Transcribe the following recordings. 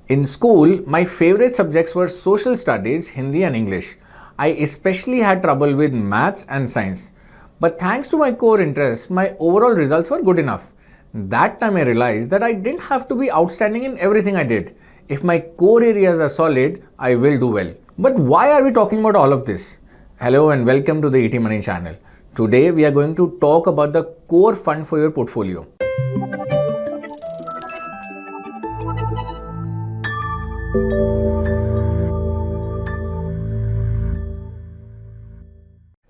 In school, my favorite subjects were social studies, Hindi, and English. I especially had trouble with maths and science. But thanks to my core interests, my overall results were good enough. That time I realized that I didn't have to be outstanding in everything I did. If my core areas are solid, I will do well. But why are we talking about all of this? Hello and welcome to the ET Money channel. Today we are going to talk about the core fund for your portfolio.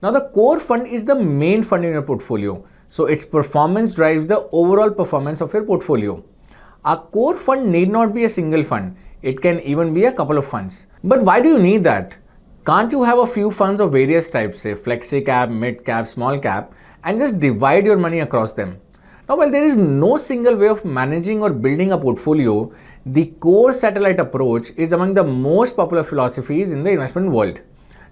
Now the core fund is the main fund in your portfolio. So its performance drives the overall performance of your portfolio. A core fund need not be a single fund. It can even be a couple of funds. But why do you need that? Can't you have a few funds of various types, say flexi cap, mid cap, small cap, and just divide your money across them? Now, while there is no single way of managing or building a portfolio, the core satellite approach is among the most popular philosophies in the investment world.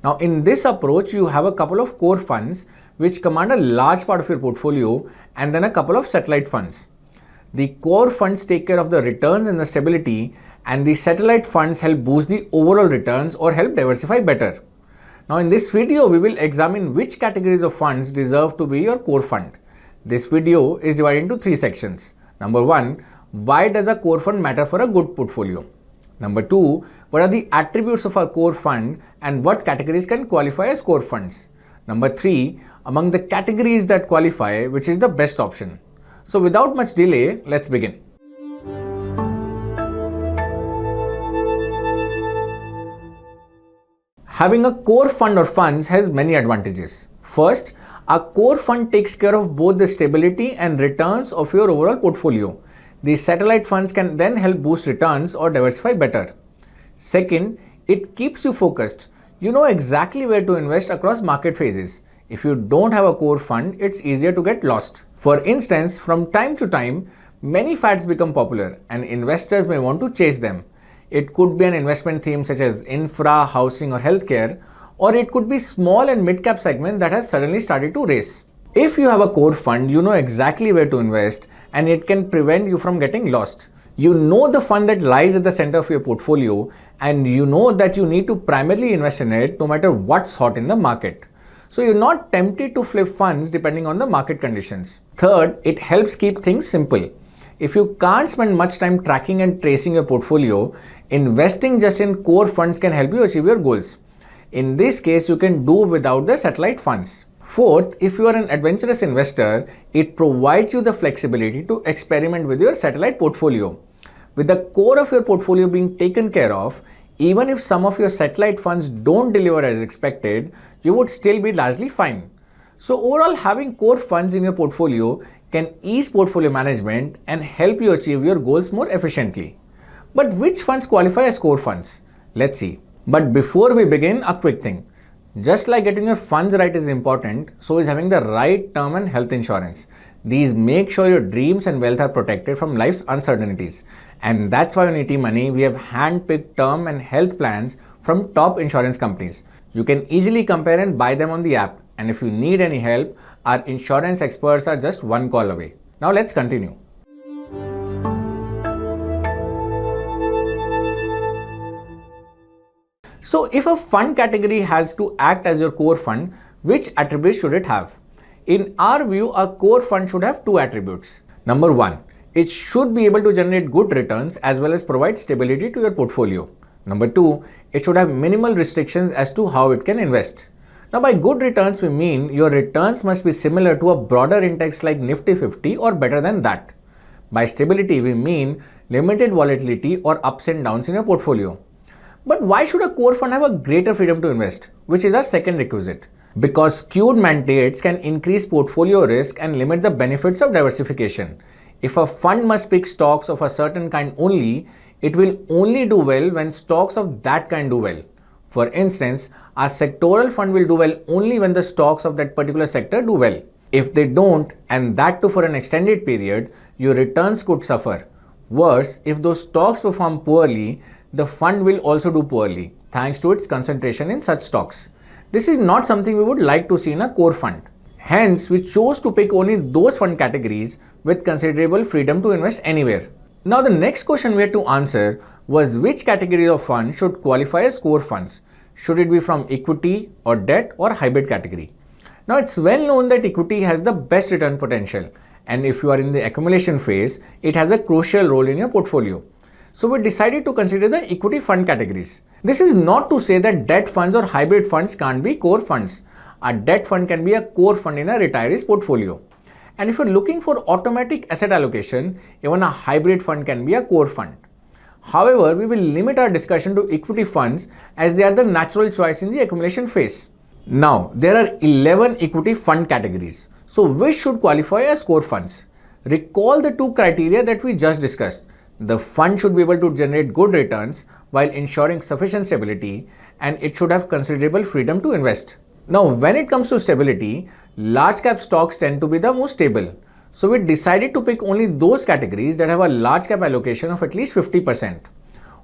Now, in this approach, you have a couple of core funds which command a large part of your portfolio and then a couple of satellite funds. The core funds take care of the returns and the stability, and the satellite funds help boost the overall returns or help diversify better. Now, in this video, we will examine which categories of funds deserve to be your core fund. This video is divided into three sections. Number one, why does a core fund matter for a good portfolio? Number two, what are the attributes of a core fund and what categories can qualify as core funds? Number three, among the categories that qualify, which is the best option? So without much delay, let's begin. Having a core fund or funds has many advantages. First, a core fund takes care of both the stability and returns of your overall portfolio. The satellite funds can then help boost returns or diversify better. Second, it keeps you focused. You know exactly where to invest across market phases. If you don't have a core fund, it's easier to get lost. For instance, from time to time, many fads become popular and investors may want to chase them. It could be an investment theme such as infra, housing or healthcare, or it could be small and mid-cap segment that has suddenly started to race. If you have a core fund, you know exactly where to invest and it can prevent you from getting lost. You know the fund that lies at the center of your portfolio and you know that you need to primarily invest in it no matter what's hot in the market. So you're not tempted to flip funds depending on the market conditions. Third, it helps keep things simple. If you can't spend much time tracking and tracing your portfolio, investing just in core funds can help you achieve your goals. In this case, you can do without the satellite funds. Fourth, if you are an adventurous investor, it provides you the flexibility to experiment with your satellite portfolio. With the core of your portfolio being taken care of, even if some of your satellite funds don't deliver as expected, you would still be largely fine. So overall, having core funds in your portfolio can ease portfolio management and help you achieve your goals more efficiently. But which funds qualify as core funds? Let's see. But before we begin, a quick thing. Just like getting your funds right is important, so is having the right term and health insurance. These make sure your dreams and wealth are protected from life's uncertainties. And that's why on ET Money, we have hand-picked term and health plans from top insurance companies. You can easily compare and buy them on the app. And if you need any help, our insurance experts are just one call away. Now let's continue. So if a fund category has to act as your core fund, which attributes should it have? In our view, a core fund should have two attributes. Number one, it should be able to generate good returns as well as provide stability to your portfolio. Number two, it should have minimal restrictions as to how it can invest. Now by good returns, we mean your returns must be similar to a broader index like Nifty 50 or better than that. By stability, we mean limited volatility or ups and downs in your portfolio. But why should a core fund have a greater freedom to invest, which is our second requisite? Because skewed mandates can increase portfolio risk and limit the benefits of diversification. If a fund must pick stocks of a certain kind only, it will only do well when stocks of that kind do well. For instance, a sectoral fund will do well only when the stocks of that particular sector do well. If they don't, and that too for an extended period, your returns could suffer. Worse, if those stocks perform poorly, the fund will also do poorly, thanks to its concentration in such stocks. This is not something we would like to see in a core fund. Hence, we chose to pick only those fund categories with considerable freedom to invest anywhere. Now the next question we had to answer was which category of fund should qualify as core funds. Should it be from equity or debt or hybrid category? Now it's well known that equity has the best return potential, and if you are in the accumulation phase, it has a crucial role in your portfolio. So we decided to consider the equity fund categories. This is not to say that debt funds or hybrid funds can't be core funds. A debt fund can be a core fund in a retiree's portfolio. And if you're looking for automatic asset allocation, even a hybrid fund can be a core fund. However, we will limit our discussion to equity funds as they are the natural choice in the accumulation phase. Now, there are 11 equity fund categories. So, which should qualify as core funds? Recall the two criteria that we just discussed. The fund should be able to generate good returns while ensuring sufficient stability, and it should have considerable freedom to invest. Now, when it comes to stability, large cap stocks tend to be the most stable. So we decided to pick only those categories that have a large cap allocation of at least 50%.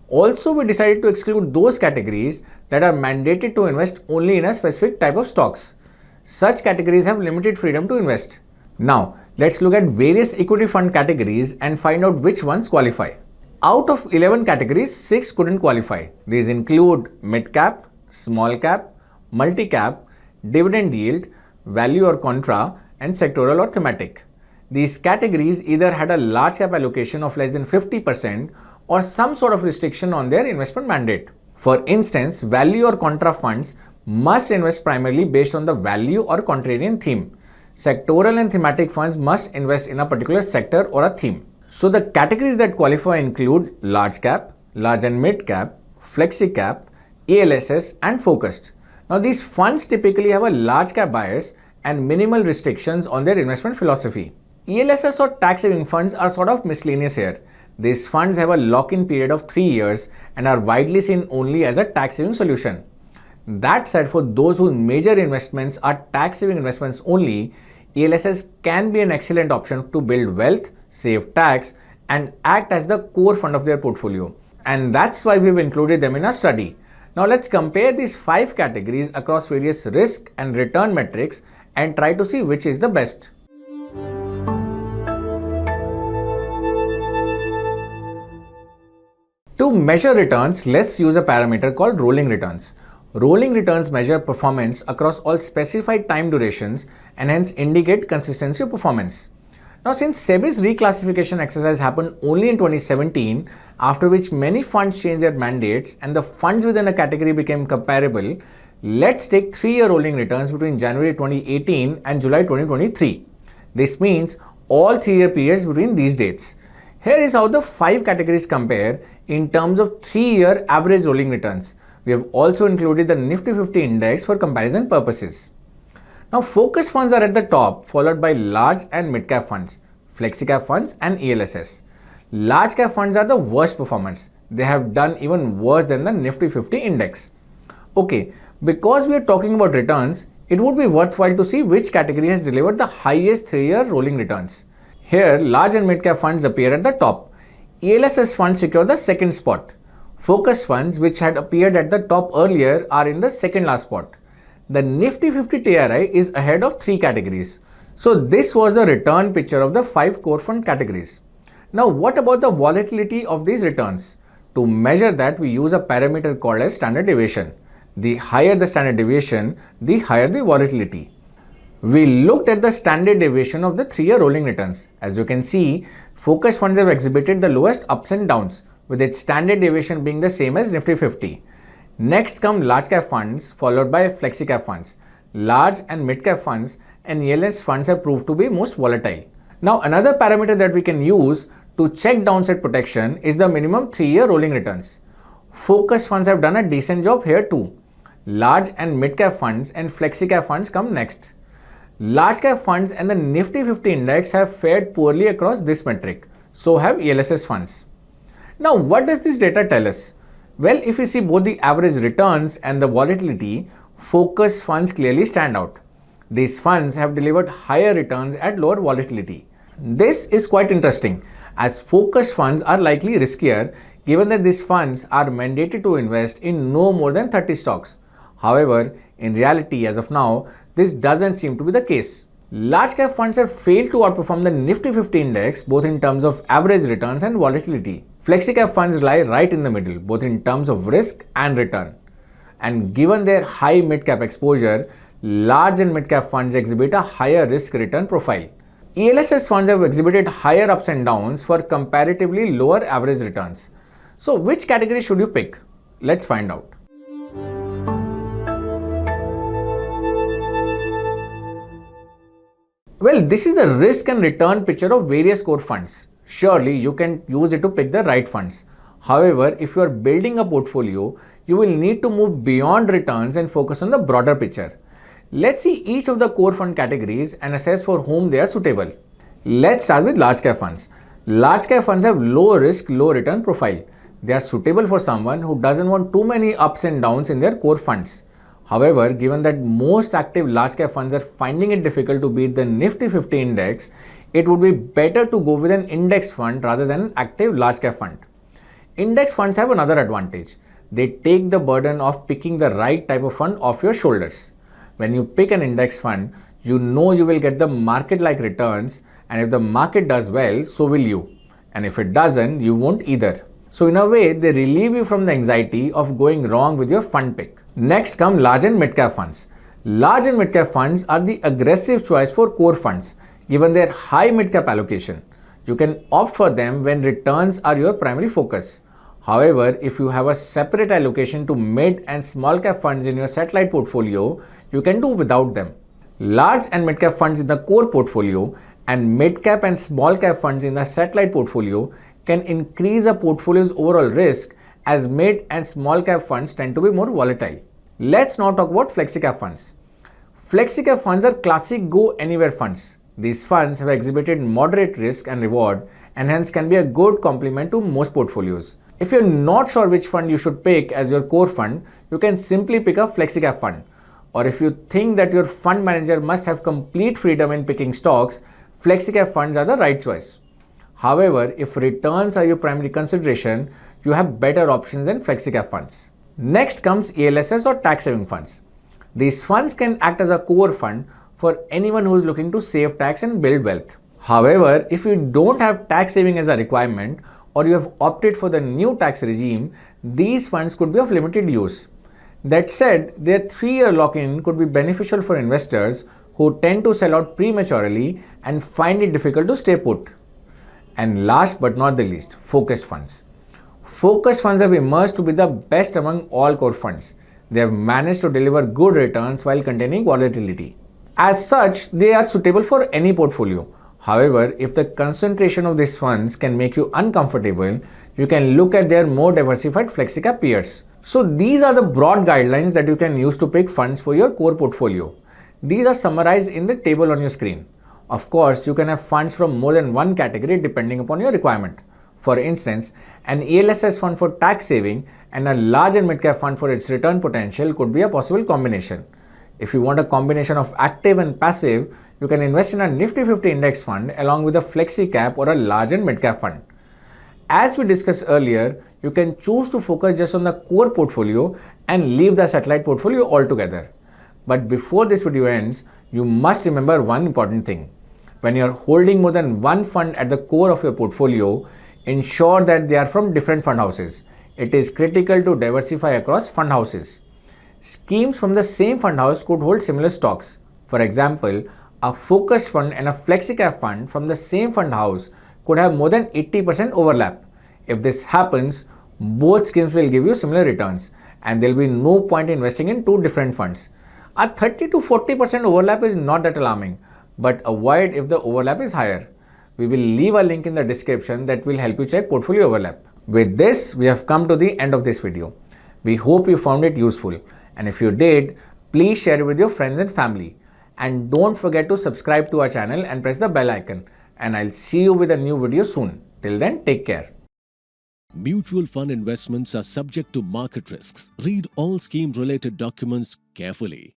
Also, we decided to exclude those categories that are mandated to invest only in a specific type of stocks. Such categories have limited freedom to invest. Now, let's look at various equity fund categories and find out which ones qualify. Out of 11 categories, 6 couldn't qualify. These include mid cap, small cap, multi cap, dividend yield, value or contra, and sectoral or thematic. These categories either had a large cap allocation of less than 50% or some sort of restriction on their investment mandate. For instance, value or contra funds must invest primarily based on the value or contrarian theme. Sectoral and thematic funds must invest in a particular sector or a theme. So the categories that qualify include large cap, large and mid cap, flexi cap, ALSS, and focused. Now these funds typically have a large cap bias and minimal restrictions on their investment philosophy. ELSS or tax saving funds are sort of miscellaneous here. These funds have a lock-in period of 3 years and are widely seen only as a tax saving solution. That said, for those whose major investments are tax saving investments only, ELSS can be an excellent option to build wealth, save tax, and act as the core fund of their portfolio. And that's why we've included them in our study. Now let's compare these 5 categories across various risk and return metrics and try to see which is the best. To measure returns, let's use a parameter called rolling returns. Rolling returns measure performance across all specified time durations and hence indicate consistency of performance. Now, since SEBI's reclassification exercise happened only in 2017, after which many funds changed their mandates and the funds within a category became comparable, let's take 3-year rolling returns between January 2018 and July 2023. This means all 3-year periods between these dates. Here is how the 5 categories compare in terms of 3-year average rolling returns. We have also included the Nifty 50 index for comparison purposes. Now, focus funds are at the top, followed by large and mid cap funds, flexi cap funds, and ELSS. Large cap funds are the worst performers. They have done even worse than the Nifty 50 index. Okay, because we are talking about returns, it would be worthwhile to see which category has delivered the highest 3-year rolling returns. Here, large and mid cap funds appear at the top. ELSS funds secure the second spot. Focus funds, which had appeared at the top earlier, are in the second last spot. The Nifty 50 TRI is ahead of 3 categories. So this was the return picture of the 5 core fund categories. Now what about the volatility of these returns? To measure that, we use a parameter called as standard deviation. The higher the standard deviation, the higher the volatility. We looked at the standard deviation of the 3-year rolling returns. As you can see, focus funds have exhibited the lowest ups and downs, with its standard deviation being the same as Nifty 50. Next come large cap funds, followed by flexi cap funds. Large and mid cap funds and ELS funds have proved to be most volatile. Now another parameter that we can use to check downside protection is the minimum 3-year rolling returns. Focus funds have done a decent job here too. Large and mid cap funds and flexi cap funds come next. Large cap funds and the Nifty 50 index have fared poorly across this metric. So have ELSS funds. Now what does this data tell us? Well, if we see both the average returns and the volatility, focus funds clearly stand out. These funds have delivered higher returns at lower volatility. This is quite interesting, as focus funds are likely riskier given that these funds are mandated to invest in no more than 30 stocks. However, in reality, as of now, this doesn't seem to be the case. Large cap funds have failed to outperform the Nifty 50 index both in terms of average returns and volatility. Flexi cap funds lie right in the middle, both in terms of risk and return. And given their high mid cap exposure, large and mid cap funds exhibit a higher risk return profile. ELSS funds have exhibited higher ups and downs for comparatively lower average returns. So which category should you pick? Let's find out. Well, this is the risk and return picture of various core funds. Surely you can use it to pick the right funds. However, if you are building a portfolio, you will need to move beyond returns and focus on the broader picture. Let's see each of the core fund categories and assess for whom they are suitable. Let's start with large cap funds. Large cap funds have low risk, low return profile. They are suitable for someone who doesn't want too many ups and downs in their core funds. However, given that most active large cap funds are finding it difficult to beat the Nifty 50 index, it would be better to go with an index fund rather than an active large cap fund. Index funds have another advantage. They take the burden of picking the right type of fund off your shoulders. When you pick an index fund, you know you will get the market-like returns, and if the market does well, so will you. And if it doesn't, you won't either. So in a way, they relieve you from the anxiety of going wrong with your fund pick. Next come large and mid-cap funds. Large and mid-cap funds are the aggressive choice for core funds, given their high mid-cap allocation. You can opt for them when returns are your primary focus. However, if you have a separate allocation to mid and small cap funds in your satellite portfolio, you can do without them. Large and mid cap funds in the core portfolio and mid cap and small cap funds in the satellite portfolio can increase a portfolio's overall risk, as mid and small cap funds tend to be more volatile. Let's now talk about flexi cap funds. Flexi cap funds are classic go anywhere funds. These funds have exhibited moderate risk and reward and hence can be a good complement to most portfolios. If you're not sure which fund you should pick as your core fund, you can simply pick a flexi cap fund. Or if you think that your fund manager must have complete freedom in picking stocks, flexi cap funds are the right choice. However, if returns are your primary consideration, you have better options than flexi cap funds. Next comes ELSS or tax saving funds. These funds can act as a core fund for anyone who is looking to save tax and build wealth. However, if you don't have tax saving as a requirement or you have opted for the new tax regime, these funds could be of limited use. That said, their 3-year lock-in could be beneficial for investors who tend to sell out prematurely and find it difficult to stay put. And last but not the least, focused funds. Focused funds have emerged to be the best among all core funds. They have managed to deliver good returns while containing volatility. As such, they are suitable for any portfolio. However, if the concentration of these funds can make you uncomfortable, you can look at their more diversified flexi-cap peers. So these are the broad guidelines that you can use to pick funds for your core portfolio. These are summarized in the table on your screen. Of course, you can have funds from more than one category depending upon your requirement. For instance, an ELSS fund for tax saving and a large and mid-cap fund for its return potential could be a possible combination. If you want a combination of active and passive, you can invest in a Nifty 50 index fund along with a flexi cap or a large and mid-cap fund. As we discussed earlier, you can choose to focus just on the core portfolio and leave the satellite portfolio altogether. But before this video ends, you must remember one important thing. When you are holding more than one fund at the core of your portfolio, ensure that they are from different fund houses. It is critical to diversify across fund houses. Schemes from the same fund house could hold similar stocks. For example, a focused fund and a flexi-cap fund from the same fund house could have more than 80% overlap. If this happens, both schemes will give you similar returns and there will be no point investing in two different funds. A 30 to 40% overlap is not that alarming, but avoid if the overlap is higher. We will leave a link in the description that will help you check portfolio overlap. With this, we have come to the end of this video. We hope you found it useful, and if you did, please share it with your friends and family. And don't forget to subscribe to our channel and press the bell icon. And I'll see you with a new video soon. Till then, take care. Mutual fund investments are subject to market risks. Read all scheme-related documents carefully.